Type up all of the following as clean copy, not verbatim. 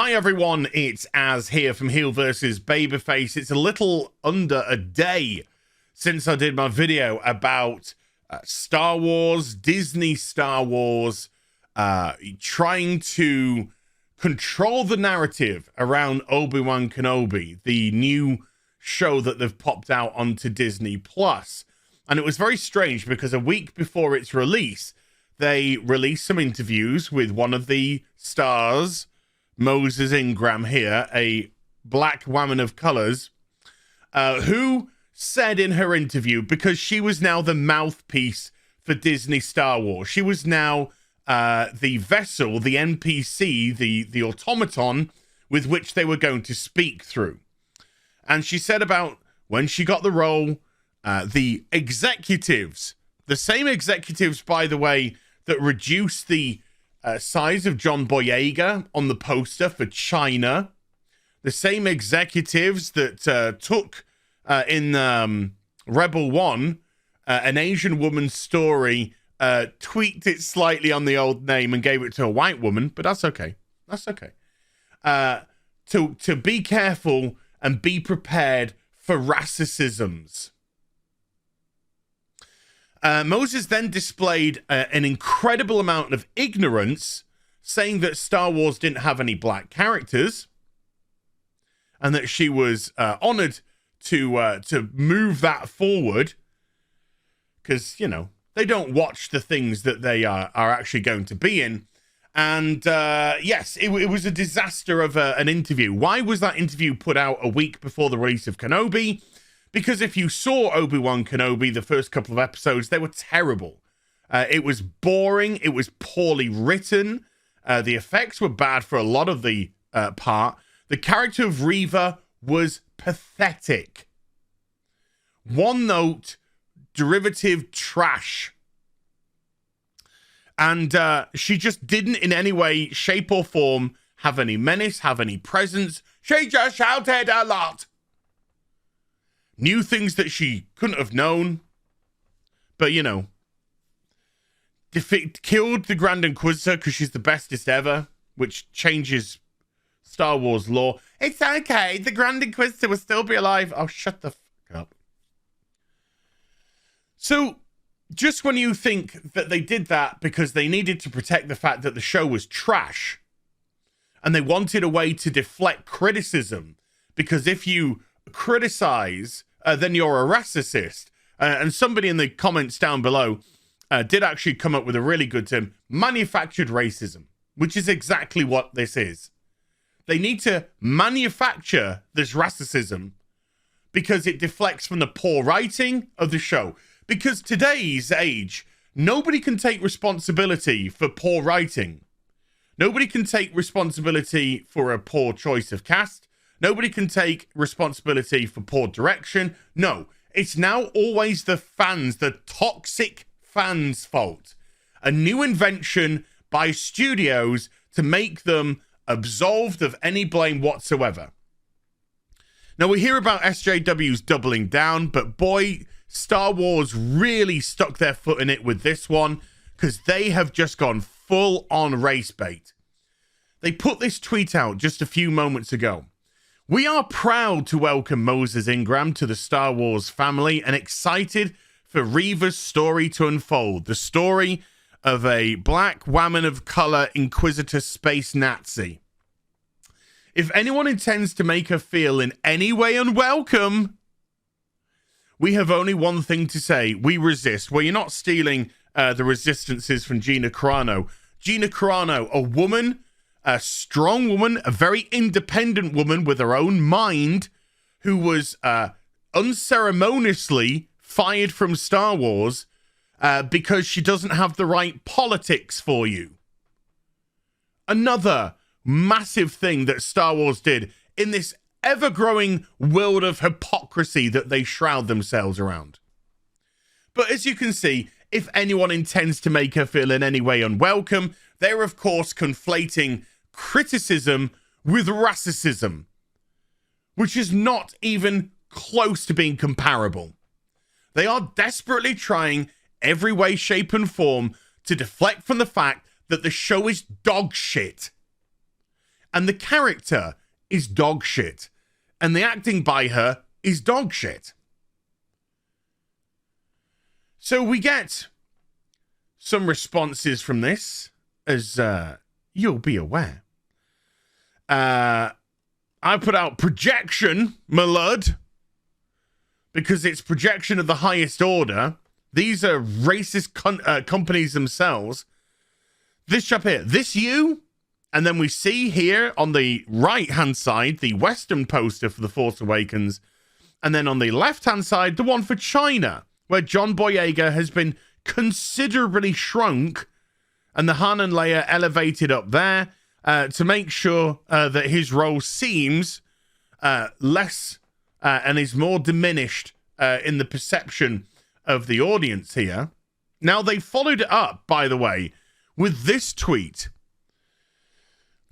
Hi everyone, it's Az here from HeelvsBabyface. It's a little under a day since I did my video about Star Wars, Disney Star Wars, trying to control the narrative around Obi Wan Kenobi, the new show that they've popped out onto Disney Plus. And it was very strange because a week before its release, they released some interviews with one of the stars, Moses Ingram here, a black woman of colors, who said in her interview, because she was now the mouthpiece for Disney Star Wars, she was now the vessel, the NPC, the automaton with which they were going to speak through. And she said about when she got the role, the executives, the same executives, by the way, that reduced the size of John Boyega on the poster for China, the same executives that took in Rebel One an Asian woman's story, tweaked it slightly on the old name and gave it to a white woman, but that's okay. That's okay. To be careful and be prepared for racisms. Moses then displayed an incredible amount of ignorance, saying that Star Wars didn't have any black characters, and that she was honored to move that forward, because, you know, they don't watch the things that they are actually going to be in. And yes, it was a disaster of an interview. Why was that interview put out a week before the release of Kenobi? Because if you saw Obi Wan Kenobi, the first couple of episodes, they were terrible. It was boring. It was poorly written. The effects were bad for a lot of the part. The character of Reva was pathetic. One note, derivative trash. And she just didn't in any way, shape or form have any menace, have any presence. She just shouted a lot. Knew things that she couldn't have known. But, you know, killed the Grand Inquisitor because she's the bestest ever, which changes Star Wars lore. It's okay. The Grand Inquisitor will still be alive. Oh, shut the fuck up. So, just when you think that they did that because they needed to protect the fact that the show was trash, and they wanted a way to deflect criticism, because if you criticize, then you're a racist. And somebody in the comments down below did actually come up with a really good term, manufactured racism, which is exactly what this is. They need to manufacture this racism because it deflects from the poor writing of the show. Because today's age, nobody can take responsibility for poor writing. Nobody can take responsibility for a poor choice of cast. Nobody can take responsibility for poor direction. No, it's now always the fans, the toxic fans' fault. A new invention by studios to make them absolved of any blame whatsoever. Now, we hear about SJWs doubling down, but boy, Star Wars really stuck their foot in it with this one, because they have just gone full on race bait. They put this tweet out just a few moments ago. We are proud to welcome Moses Ingram to the Star Wars family and excited for Reva's story to unfold. The story of a black woman of color Inquisitor space Nazi. If anyone intends to make her feel in any way unwelcome, we have only one thing to say. We resist. Well, you're not stealing the resistances from Gina Carano. Gina Carano, a woman, a strong woman, a very independent woman with her own mind, who was unceremoniously fired from Star Wars because she doesn't have the right politics for you. Another massive thing that Star Wars did in this ever-growing world of hypocrisy that they shroud themselves around. But as you can see, if anyone intends to make her feel in any way unwelcome, they're of course conflating criticism with racism, which is not even close to being comparable. They are desperately trying every way, shape and form to deflect from the fact that the show is dog shit. And the character is dog shit. And the acting by her is dog shit. So we get some responses from this, as you'll be aware. I put out projection, my lud, because it's projection of the highest order. These are racist companies themselves. This chap here, this you, and then we see here on the right-hand side, the Western poster for The Force Awakens, and then on the left-hand side, the one for China, where John Boyega has been considerably shrunk, and the Han and Leia elevated up there to make sure that his role seems less and is more diminished in the perception of the audience here. Now, they followed it up, by the way, with this tweet.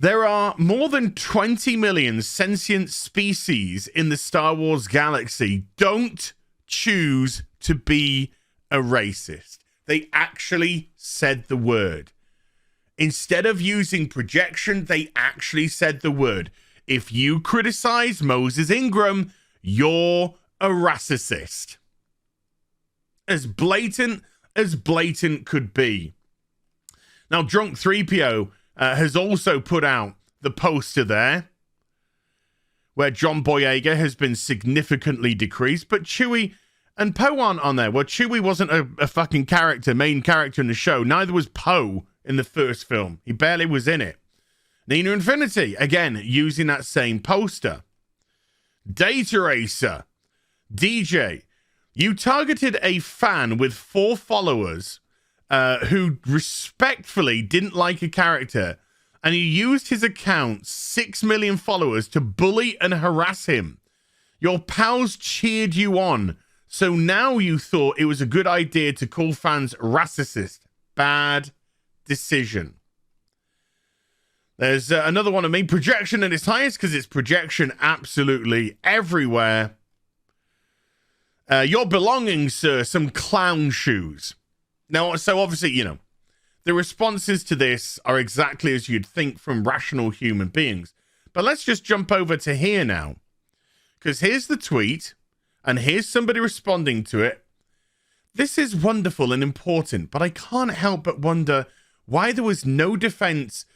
There are more than 20 million sentient species in the Star Wars galaxy. Don't choose to be a racist. They actually said the word. Instead of using projection, they actually said the word. If you criticize Moses Ingram, you're a racist. As blatant could be. Now, Drunk 3PO has also put out the poster there, where John Boyega has been significantly decreased, but Chewie and Poe aren't on there. Well, Chewie wasn't a fucking main character in the show. Neither was Poe in the first film. He barely was in it. Nina Infinity, again, using that same poster. Data Racer, DJ, you targeted a fan with 4 followers who respectfully didn't like a character, and you used his account, 6 million followers, to bully and harass him. Your pals cheered you on, so now you thought it was a good idea to call fans racist. Bad decision. There's another one of me, projection at its highest, because it's projection absolutely everywhere. Your belongings, sir, some clown shoes. Now, so obviously, you know, the responses to this are exactly as you'd think from rational human beings. But let's just jump over to here now. Because here's the tweet, and here's somebody responding to it. This is wonderful and important, but I can't help but wonder why there was no defense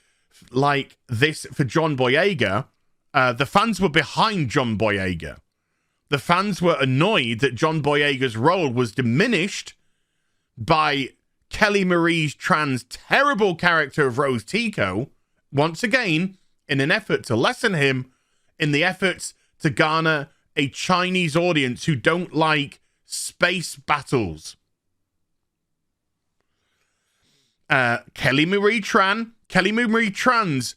like this for John Boyega. The fans were behind John Boyega. The fans were annoyed that John Boyega's role was diminished by Kelly Marie Tran's terrible character of Rose Tico, once again, in an effort to lessen him, in the efforts to garner a Chinese audience who don't like space battles. Kelly Marie Tran's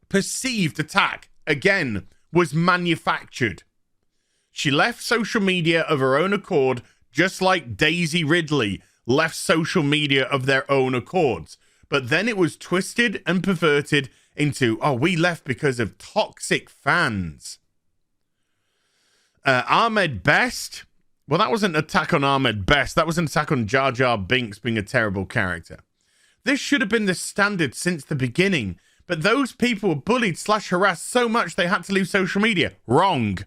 perceived attack, again, was manufactured. She left social media of her own accord, just like Daisy Ridley left social media of their own accords. But then it was twisted and perverted into, oh, we left because of toxic fans. Ahmed Best, well, that wasn't an attack on Ahmed Best. That was an attack on Jar Jar Binks being a terrible character. This should have been the standard since the beginning. But those people were bullied / harassed so much they had to leave social media. Wrong.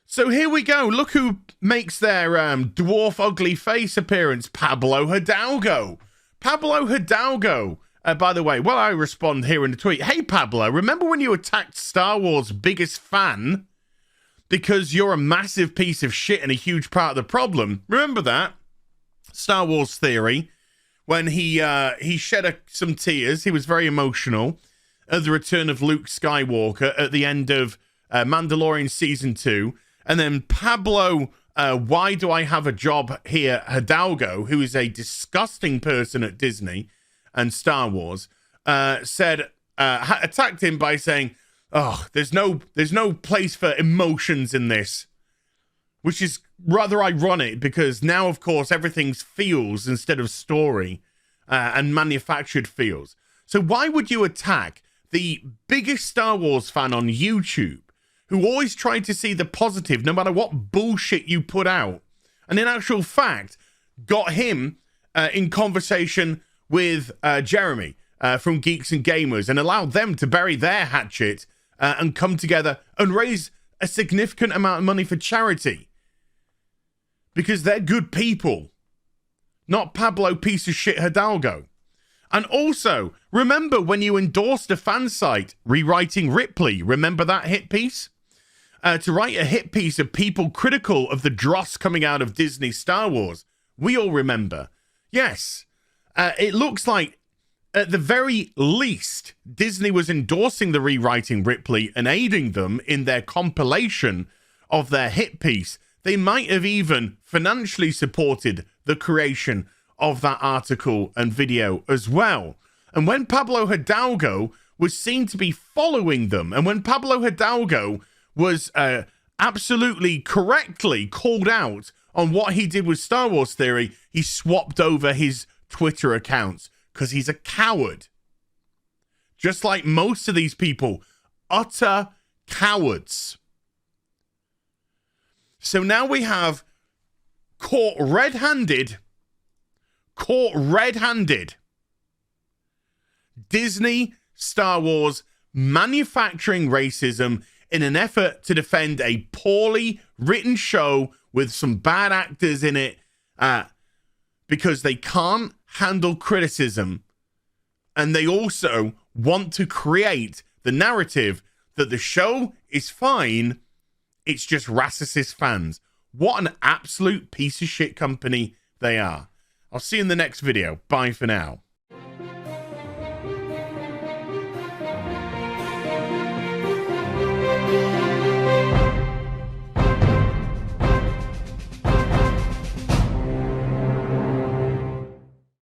So here we go. Look who makes their dwarf ugly face appearance. Pablo Hidalgo. By the way, while I respond here in the tweet, hey Pablo, remember when you attacked Star Wars' biggest fan because you're a massive piece of shit and a huge part of the problem? Remember that? Star Wars Theory, when he shed some tears. He was very emotional at the return of Luke Skywalker at the end of Mandalorian Season 2. And then Pablo, why do I have a job here, Hidalgo, who is a disgusting person at Disney and Star Wars, attacked him by saying, oh, there's no place for emotions in this, which is rather ironic because now, of course, everything's feels instead of story and manufactured feels. So why would you attack the biggest Star Wars fan on YouTube, who always tried to see the positive no matter what bullshit you put out, and in actual fact got him in conversation with Jeremy, from Geeks and Gamers and allowed them to bury their hatchet and come together and raise a significant amount of money for charity. Because they're good people. Not Pablo piece of shit Hidalgo. And also, remember when you endorsed a fan site, Rewriting Ripley, remember that hit piece? To write a hit piece of people critical of the dross coming out of Disney Star Wars. We all remember. Yes, it looks like, at the very least, Disney was endorsing the Rewriting Ripley and aiding them in their compilation of their hit piece. They might have even financially supported the creation of that article and video as well. And when Pablo Hidalgo was seen to be following them, and when Pablo Hidalgo was absolutely correctly called out on what he did with Star Wars Theory, he swapped over his Twitter accounts because he's a coward. Just like most of these people, utter cowards. So now we have caught red-handed Disney Star Wars manufacturing racism in an effort to defend a poorly written show with some bad actors in it because they can't handle criticism, and they also want to create the narrative that the show is fine, it's just racist fans. What an absolute piece of shit company they are. I'll see you in the next video. Bye for now.